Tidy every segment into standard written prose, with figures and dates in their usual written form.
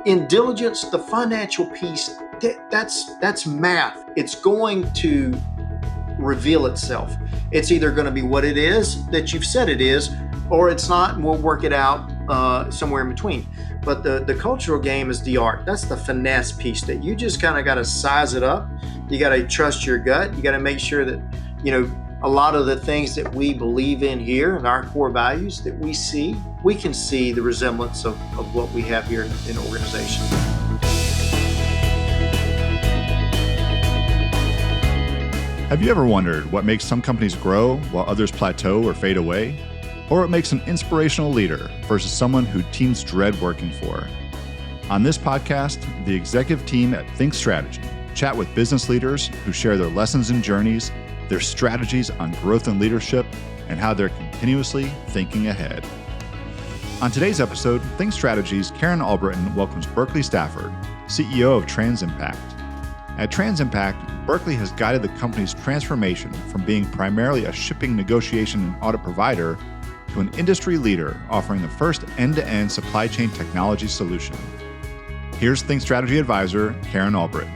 in diligence, the financial piece, that's math. It's going to reveal itself. It's either going to be what it is that you've said it is, or it's not, and we'll work it out somewhere in between. But the cultural game is the art. That's the finesse piece that you just kind of got to size it up. You got to trust your gut. You got to make sure that, a lot of the things that we believe in here and our core values that we can see the resemblance of what we have here in the organization. Have you ever wondered what makes some companies grow while others plateau or fade away? Or what makes an inspirational leader versus someone who teams dread working for? On this podcast, the executive team at Thinc Strategy chat with business leaders who share their lessons and journeys, their strategies on growth and leadership, and how they're continuously thinking ahead. On today's episode, Thinc Strategy's Karen Albritton welcomes Berkley Stafford, CEO of TransImpact. At TransImpact, Berkley has guided the company's transformation from being primarily a shipping negotiation and audit provider to an industry leader offering the first end-to-end supply chain technology solution. Here's Thinc Strategy Advisor, Karen Albritton.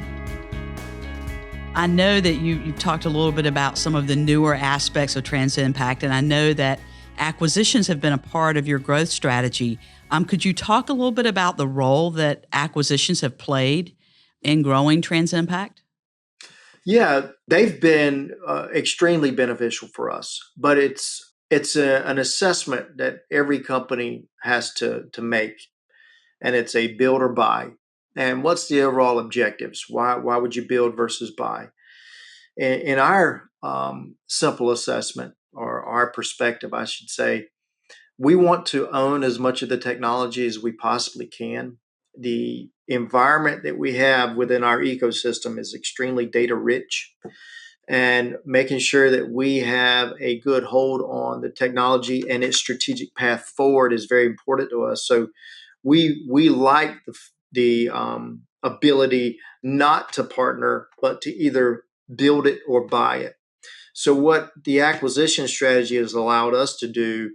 I know that you've talked a little bit about some of the newer aspects of TransImpact, and I know that acquisitions have been a part of your growth strategy. Could you talk a little bit about the role that acquisitions have played in growing TransImpact? Yeah, they've been extremely beneficial for us, but it's an assessment that every company has to make, and it's a build or buy. And what's the overall objectives? Why would you build versus buy? In our simple assessment, or our perspective, I should say, we want to own as much of the technology as we possibly can. The environment that we have within our ecosystem is extremely data rich, and making sure that we have a good hold on the technology and its strategic path forward is very important to us. So we like the ability not to partner, but to either build it or buy it. So what the acquisition strategy has allowed us to do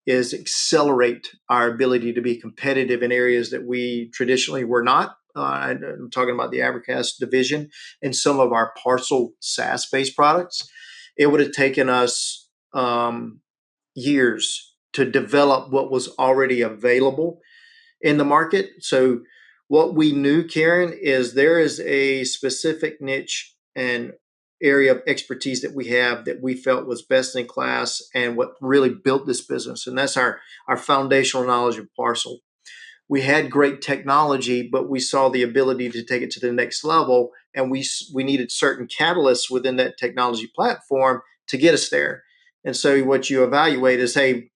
is accelerate our ability to be competitive in areas that we traditionally were not. I'm talking about the Abracast division and some of our parcel SaaS-based products. It would have taken us years to develop what was already available in the market. So what we knew, Karen, is there is a specific niche and area of expertise that we have that we felt was best in class and what really built this business. And that's our foundational knowledge of parcel. We had great technology, but we saw the ability to take it to the next level. And we needed certain catalysts within that technology platform to get us there. And so what you evaluate is, hey,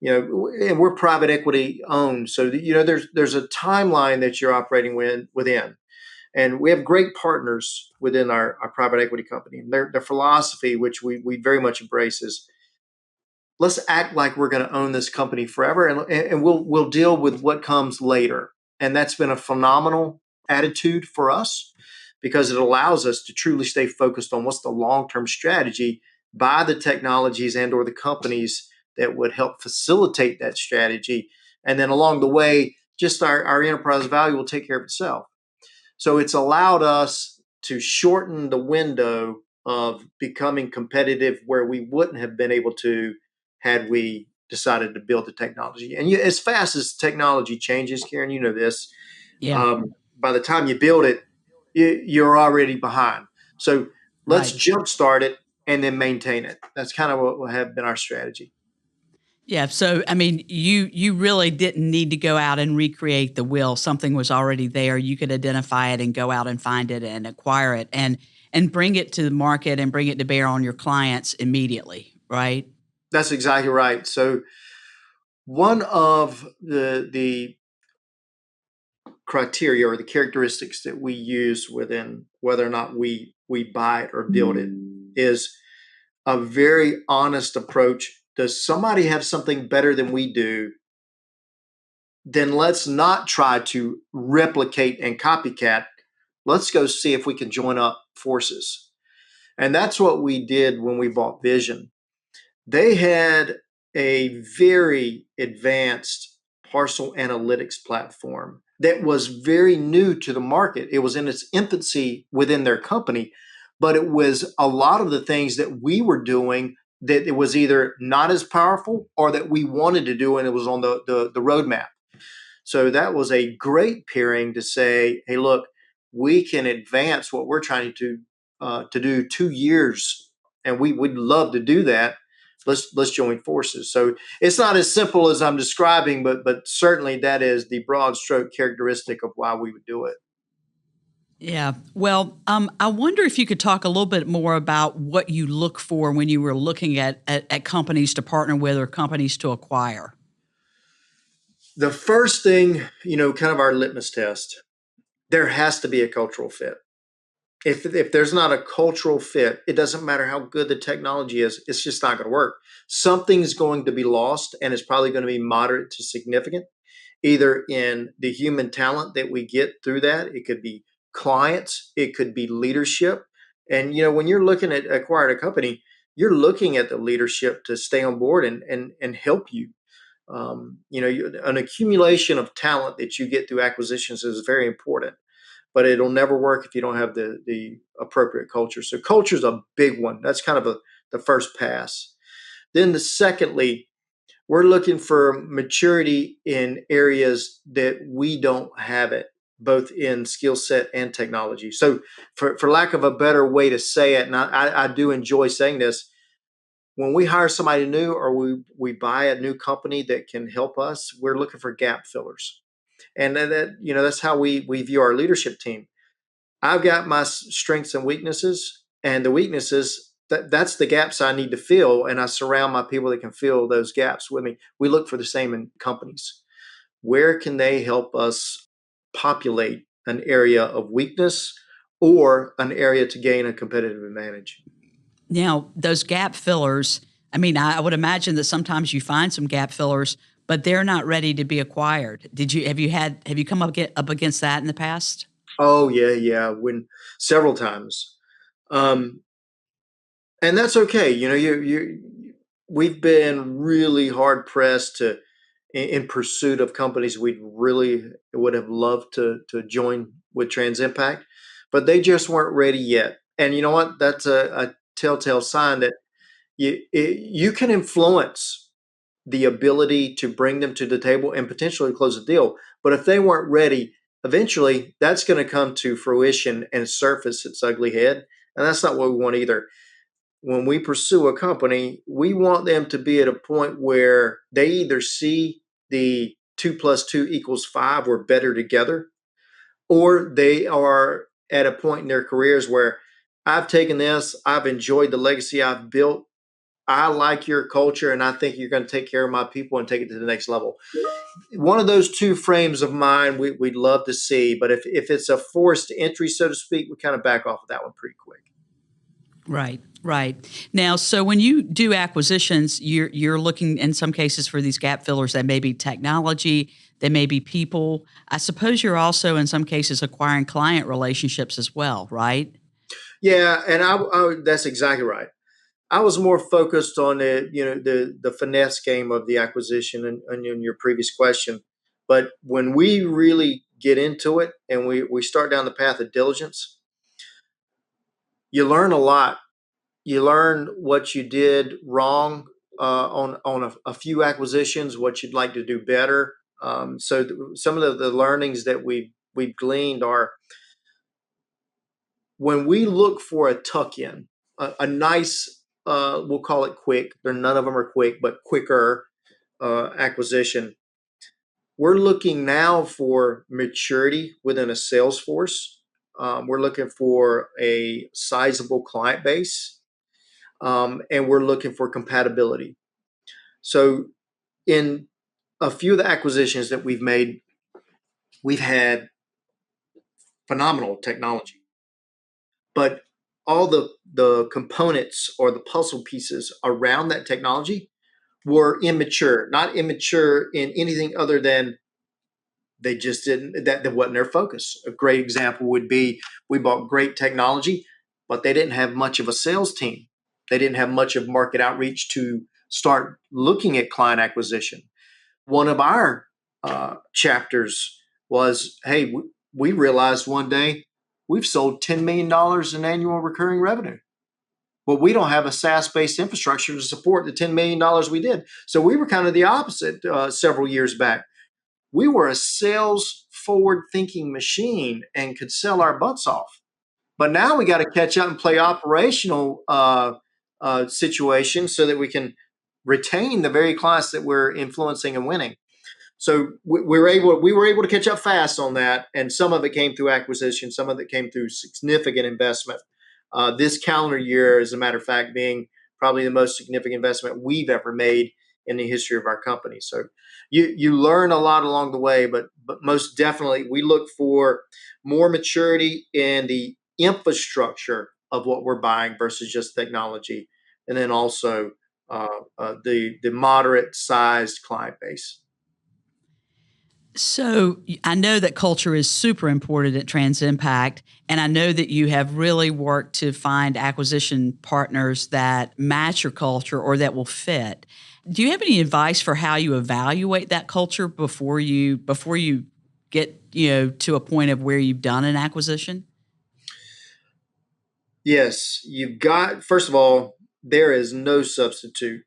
and we're private equity owned. So, there's a timeline that you're operating within. And we have great partners within our private equity company. And their philosophy, which we very much embrace, is let's act like we're going to own this company forever, and we'll deal with what comes later. And that's been a phenomenal attitude for us because it allows us to truly stay focused on what's the long-term strategy by the technologies and or the companies that would help facilitate that strategy. And then along the way, just our enterprise value will take care of itself. So it's allowed us to shorten the window of becoming competitive where we wouldn't have been able to had we decided to build the technology. And as fast as technology changes, Karen, you know this, by the time you build it, you're already behind. So let's jumpstart it and then maintain it. That's kind of what will have been our strategy. Yeah. So, you really didn't need to go out and recreate the wheel. Something was already there. You could identify it and go out and find it and acquire it and bring it to the market and bring it to bear on your clients immediately, right? That's exactly right. So one of the criteria or the characteristics that we use within whether or not we buy it or build it is a very honest approach. Does somebody have something better than we do? Then let's not try to replicate and copycat. Let's go see if we can join up forces. And that's what we did when we bought Vision. They had a very advanced parcel analytics platform that was very new to the market. It was in its infancy within their company, but it was a lot of the things that we were doing that it was either not as powerful or that we wanted to do, and it was on the roadmap. So that was a great pairing to say, hey, look, we can advance what we're trying to do 2 years, and we would love to do that. Let's join forces. So it's not as simple as I'm describing, but certainly that is the broad stroke characteristic of why we would do it. Yeah. Well, I wonder if you could talk a little bit more about what you look for when you were looking at companies to partner with or companies to acquire. The first thing, kind of our litmus test, there has to be a cultural fit. If there's not a cultural fit, it doesn't matter how good the technology is, it's just not going to work. Something's going to be lost, and it's probably going to be moderate to significant, either in the human talent that we get through that. It could be clients, it could be leadership. And when you're looking at acquiring a company, you're looking at the leadership to stay on board and help you. An accumulation of talent that you get through acquisitions is very important, but it'll never work if you don't have the appropriate culture. So culture is a big one. That's kind of the first pass. Then secondly, we're looking for maturity in areas that we don't have it, both in skill set and technology. So for lack of a better way to say it, and I do enjoy saying this, when we hire somebody new or we buy a new company that can help us, we're looking for gap fillers. And that's how we view our leadership team. I've got my strengths and weaknesses, and the weaknesses, that's the gaps I need to fill, and I surround my people that can fill those gaps with me. We look for the same in companies. Where can they help us populate an area of weakness or an area to gain a competitive advantage? Now, those gap fillers, I mean, I would imagine that sometimes you find some gap fillers, but they're not ready to be acquired. Have you come up against that in the past? Oh yeah, when several times. Um, and that's okay. We've been really hard pressed in pursuit of companies we really would have loved to join with TransImpact, but they just weren't ready yet. And you know what? That's a telltale sign that you can influence the ability to bring them to the table and potentially close a deal. But if they weren't ready, eventually that's going to come to fruition and surface its ugly head. And that's not what we want either. When we pursue a company, we want them to be at a point where they either see the 2 + 2 = 5, we're better together, or they are at a point in their careers where I've taken this, I've enjoyed the legacy I've built, I like your culture, and I think you're going to take care of my people and take it to the next level. One of those two frames of mind we'd love to see, but if it's a forced entry, so to speak, we kind of back off of that one pretty quick. Right, right. Now, so when you do acquisitions, you're looking in some cases for these gap fillers that may be technology, they may be people. I suppose you're also in some cases acquiring client relationships as well, right? Yeah, and that's exactly right. I was more focused on the finesse game of the acquisition and in your previous question. But when we really get into it and we start down the path of diligence, you learn a lot. You learn what you did wrong on a few acquisitions, what you'd like to do better. Some of the learnings that we've gleaned are when we look for a tuck-in, a nice, we'll call it quick. None of them are quick, but quicker acquisition. We're looking now for maturity within a sales force. We're looking for a sizable client base, and we're looking for compatibility. So, in a few of the acquisitions that we've made, we've had phenomenal technology, but all the components or the puzzle pieces around that technology were immature, not immature in anything other than they just didn't, that wasn't their focus. A great example would be we bought great technology, but they didn't have much of a sales team. They didn't have much of market outreach to start looking at client acquisition. One of our chapters was, hey, we realized one day we've sold $10 million in annual recurring revenue. Well, we don't have a SaaS-based infrastructure to support the $10 million we did. So we were kind of the opposite several years back. We were a sales forward thinking machine and could sell our butts off. But now we got to catch up and play operational situations so that we can retain the very clients that we're influencing and winning. So we were able to catch up fast on that, and some of it came through acquisition, some of it came through significant investment. This calendar year, as a matter of fact, being probably the most significant investment we've ever made in the history of our company. So you learn a lot along the way, but most definitely we look for more maturity in the infrastructure of what we're buying versus just technology, and then also the moderate sized client base. So I know that culture is super important at TransImpact, and I know that you have really worked to find acquisition partners that match your culture or that will fit. Do you have any advice for how you evaluate that culture before you get to a point of where you've done an acquisition? Yes, you've got, first of all, there is no substitute,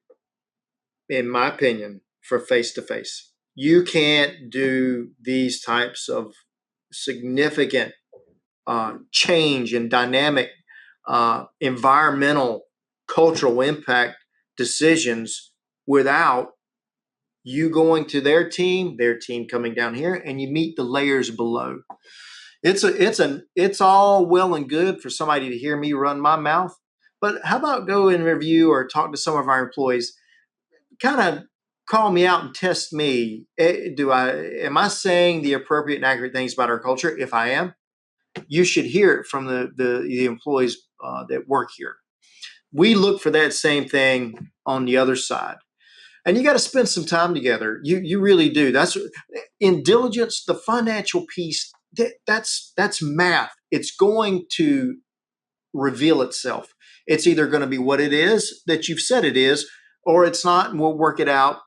in my opinion, for face to face. You can't do these types of significant change and dynamic environmental, cultural impact decisions without you going to their team coming down here, and you meet the layers below. It's all well and good for somebody to hear me run my mouth, but how about go and review or talk to some of our employees, kind of call me out and test me. Am I saying the appropriate and accurate things about our culture? If I am, you should hear it from the employees that work here. We look for that same thing on the other side. And you got to spend some time together. You really do. That's in diligence, the financial piece. That's math. It's going to reveal itself. It's either going to be what it is that you've said it is, or it's not, and we'll work it out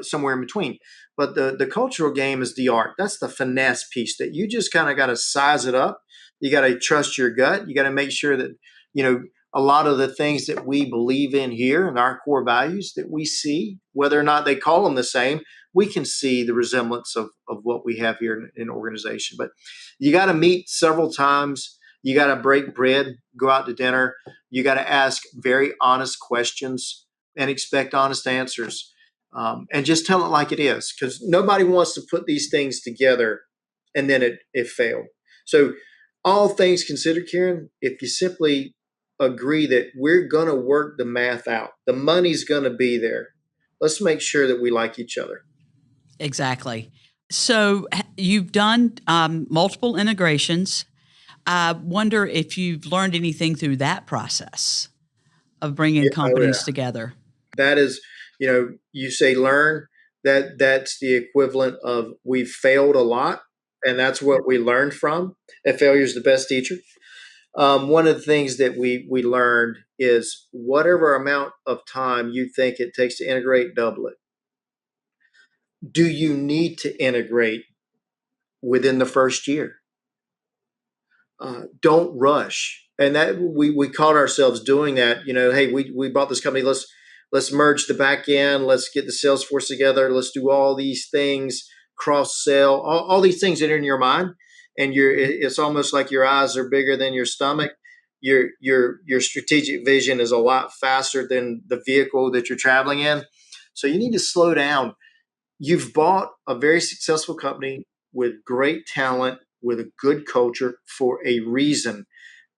somewhere in between. But the cultural game is the art. That's the finesse piece that you just kind of got to size it up. You got to trust your gut. You got to make sure that, a lot of the things that we believe in here and our core values that we see, whether or not they call them the same, we can see the resemblance of what we have here in organization. But you got to meet several times. You got to break bread, go out to dinner. You got to ask very honest questions and expect honest answers. And just tell it like it is, because nobody wants to put these things together and then it failed. So all things considered, Karen, if you simply agree that we're going to work the math out, the money's going to be there, let's make sure that we like each other. Exactly. So you've done multiple integrations. I wonder if you've learned anything through that process of bringing companies together. That is, you say learn, that's the equivalent of we've failed a lot, and that's what we learned from. And failure is the best teacher. One of the things that we learned is whatever amount of time you think it takes to integrate, double it. Do you need to integrate within the first year? Don't rush. And that we caught ourselves doing that. Hey, we bought this company. Let's merge the back end. Let's get the sales force together. Let's do all these things, cross sell, all these things that are in your mind. And it's almost like your eyes are bigger than your stomach. Your strategic vision is a lot faster than the vehicle that you're traveling in. So you need to slow down. You've bought a very successful company with great talent, with a good culture for a reason.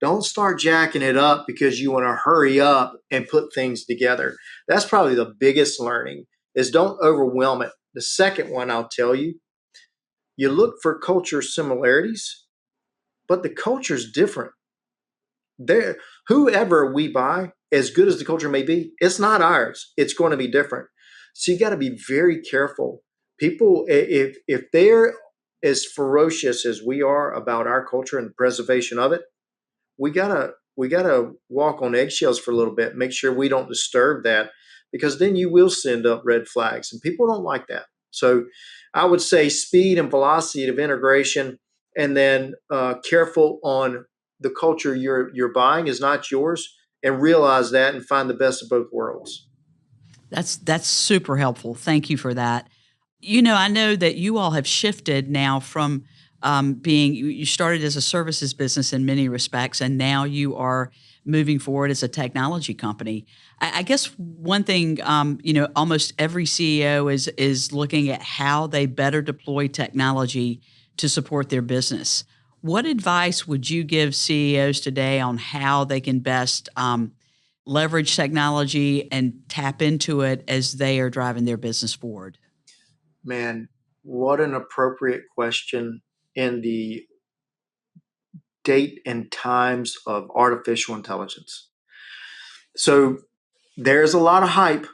Don't start jacking it up because you want to hurry up and put things together. That's probably the biggest learning, is don't overwhelm it. The second one I'll tell you, you look for culture similarities, but the culture's different. Whoever we buy, as good as the culture may be, it's not ours. It's going to be different. So you got to be very careful. People, if they're as ferocious as we are about our culture and the preservation of it, we gotta walk on eggshells for a little bit, make sure we don't disturb that, because then you will send up red flags, and people don't like that. So I would say speed and velocity of integration, and then careful on the culture you're buying is not yours, and realize that and find the best of both worlds. That's super helpful. Thank you for that. I know that you all have shifted now from being, you started as a services business in many respects, and now you are moving forward as a technology company. I guess one thing, almost every CEO is looking at how they better deploy technology to support their business. What advice would you give CEOs today on how they can best leverage technology and tap into it as they are driving their business forward? Man, what an appropriate question in the date and times of artificial intelligence. So there's a lot of hype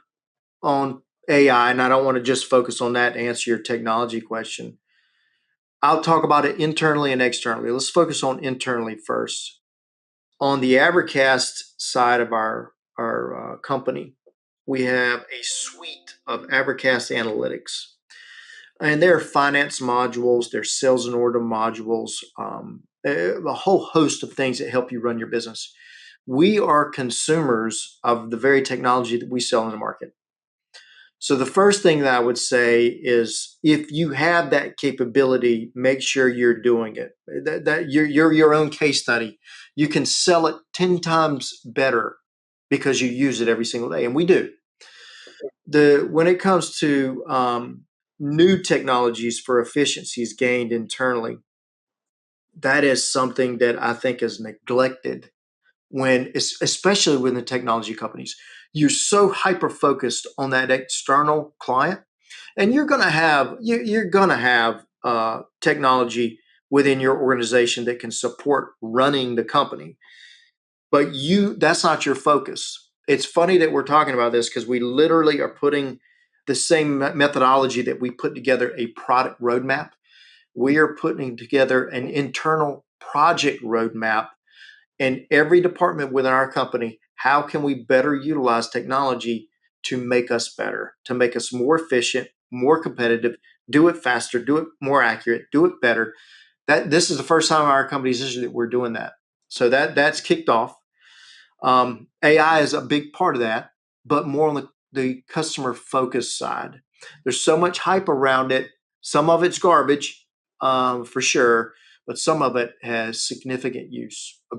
on AI, and I don't want to just focus on that to answer your technology question. I'll talk about it internally and externally. Let's focus on internally first. On the Abracast side of our company, we have a suite of Abracast analytics. And there are finance modules, there's sales and order modules, a whole host of things that help you run your business. We are consumers of the very technology that we sell in the market. So the first thing that I would say is, if you have that capability, make sure you're doing it. That you're your own case study. You can sell it 10 times better because you use it every single day, and we do. When it comes to new technologies for efficiencies gained internally, that is something that I think is neglected especially within the technology companies. You're so hyper focused on that external client, and you're going to have technology within your organization that can support running the company, but that's not your focus. It's funny that we're talking about this because we literally are putting the same methodology that we put together a product roadmap. We are putting together an internal project roadmap in every department within our company. How can we better utilize technology to make us better, to make us more efficient, more competitive, do it faster, do it more accurate, do it better? This is the first time in our company's history that we're doing that. So that's kicked off. AI is a big part of that, but more on the customer focus side. There's so much hype around it. Some of it's garbage, for sure, but some of it has significant use. A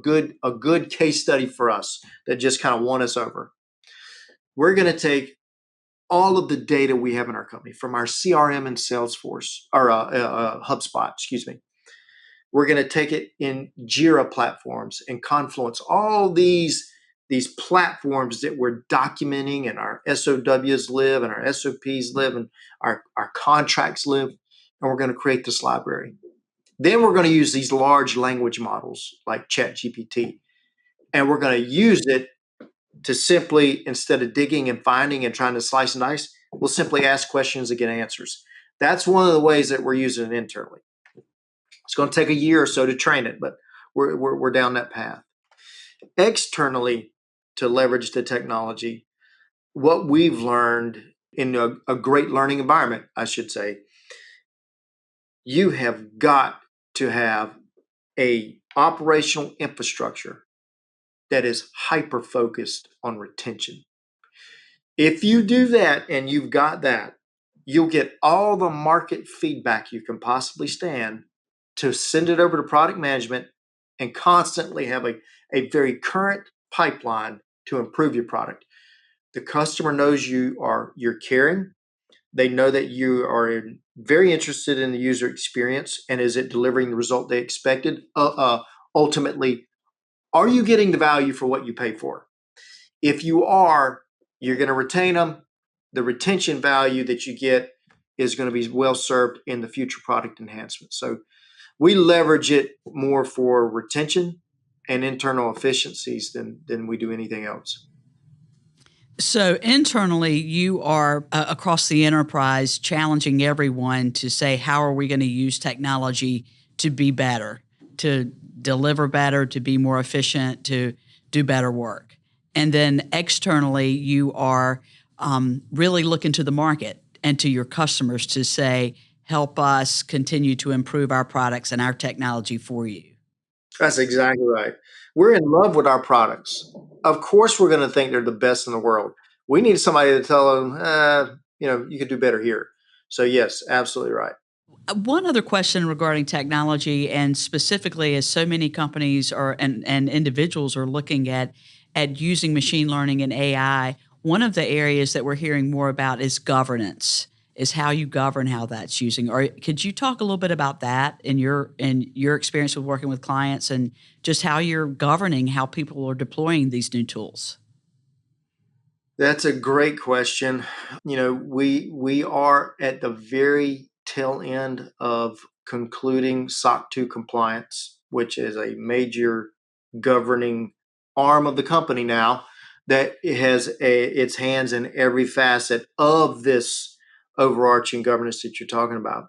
good case study for us that just kind of won us over. We're going to take all of the data we have in our company from our CRM and Salesforce, or HubSpot, excuse me. We're going to take it in Jira platforms and Confluence, all these platforms that we're documenting, and our SOWs live, and our SOPs live, and our contracts live, and we're going to create this library. Then we're going to use these large language models like ChatGPT, and we're going to use it to simply, instead of digging and finding and trying to slice and dice, we'll simply ask questions and get answers. That's one of the ways that we're using it internally. It's going to take a year or so to train it, but we're down that path. Externally, to leverage the technology, what we've learned in a great learning environment, I should say, you have got to have a operational infrastructure that is hyper focused on retention. If you do that and you've got that, you'll get all the market feedback you can possibly stand to send it over to product management and constantly have a very current pipeline to improve your product. The customer knows you're caring. They know that you are very interested in the user experience, and is it delivering the result they expected? Ultimately, are you getting the value for what you pay for? If you are, you're going to retain them. The retention value that you get is going to be well served in the future product enhancement. So we leverage it more for retention and internal efficiencies than we do anything else. So internally, you are across the enterprise challenging everyone to say, how are we going to use technology to be better, to deliver better, to be more efficient, to do better work? And then externally, you are really looking to the market. and to your customers to say, help us continue to improve our products and our technology for you. That's exactly right. We're in love with our products. Of course, we're going to think they're the best in the world. We need somebody to tell them, you could do better here. So yes, absolutely right. One other question regarding technology, and specifically as so many companies and individuals are looking at using machine learning and AI, one of the areas that we're hearing more about is governance, is how you govern how that's using. Or could you talk a little bit about that in your experience with working with clients and just how you're governing how people are deploying these new tools? That's a great question. We are at the very tail end of concluding SOC 2 compliance, which is a major governing arm of the company now that has its hands in every facet of this overarching governance that you're talking about.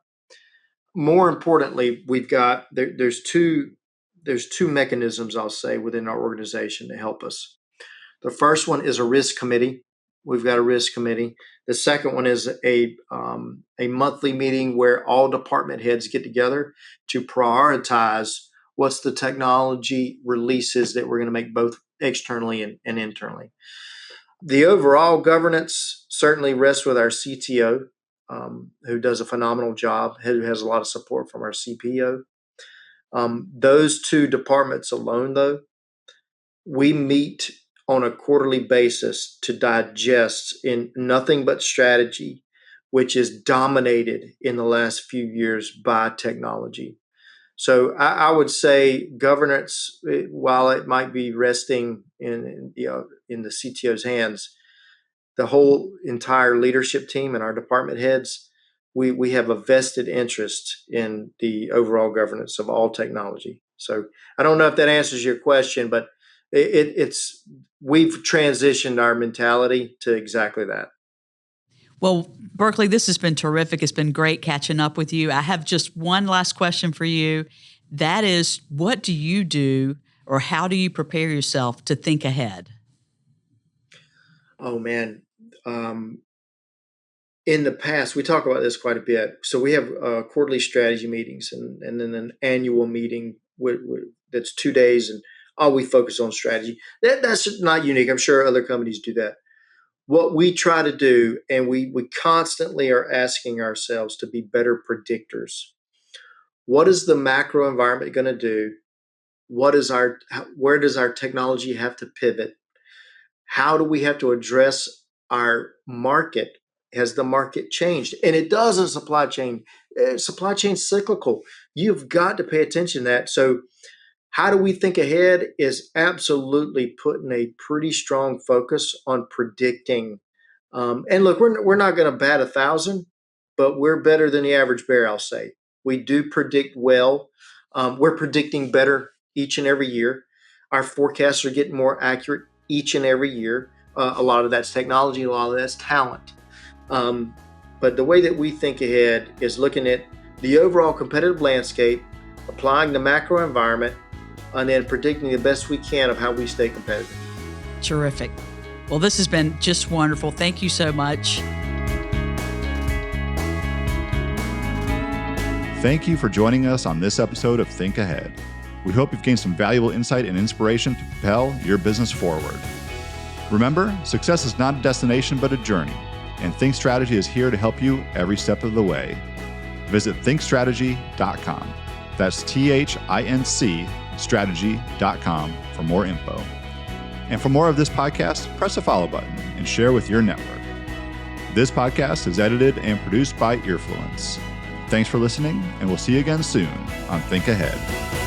More importantly, we've got there's two mechanisms, I'll say, within our organization to help us. The first one is a risk committee. We've got a risk committee. The second one is a monthly meeting where all department heads get together to prioritize what's the technology releases that we're going to make both externally and internally. The overall governance certainly rests with our CTO, who does a phenomenal job, who has a lot of support from our CPO. Those two departments alone, though, we meet on a quarterly basis to digest in nothing but strategy, which is dominated in the last few years by technology. So I would say governance, while it might be resting in the CTO's hands, the whole entire leadership team and our department heads, we have a vested interest in the overall governance of all technology. So I don't know if that answers your question, but we've transitioned our mentality to exactly that. Well, Berkley, this has been terrific. It's been great catching up with you. I have just one last question for you. That is, what do you do, or how do you prepare yourself to think ahead? Oh, man. In the past, we talk about this quite a bit. So we have quarterly strategy meetings and then an annual meeting that's 2 days, and all we focus on strategy. That's not unique. I'm sure other companies do that. What we try to do, and we constantly are asking ourselves to be better predictors. What is the macro environment going to do? Where does our technology have to pivot? How do we have to address our market? Has the market changed? And it does in supply chain. Supply chain cyclical. You've got to pay attention to that. So how do we think ahead is absolutely putting a pretty strong focus on predicting. And look, we're not going to bat 1,000, but we're better than the average bear, I'll say. We do predict well. We're predicting better each and every year. Our forecasts are getting more accurate each and every year. A lot of that's technology, a lot of that's talent. But the way that we think ahead is looking at the overall competitive landscape, applying the macro environment, and then predicting the best we can of how we stay competitive. Terrific. Well, this has been just wonderful. Thank you so much. Thank you for joining us on this episode of Think Ahead. We hope you've gained some valuable insight and inspiration to propel your business forward. Remember, success is not a destination but a journey, and Think Strategy is here to help you every step of the way. Visit thinkstrategy.com. That's THINC strategy.com for more info. And for more of this podcast, press the follow button and share with your network. This podcast is edited and produced by Earfluence. Thanks for listening, and we'll see you again soon on Think Ahead.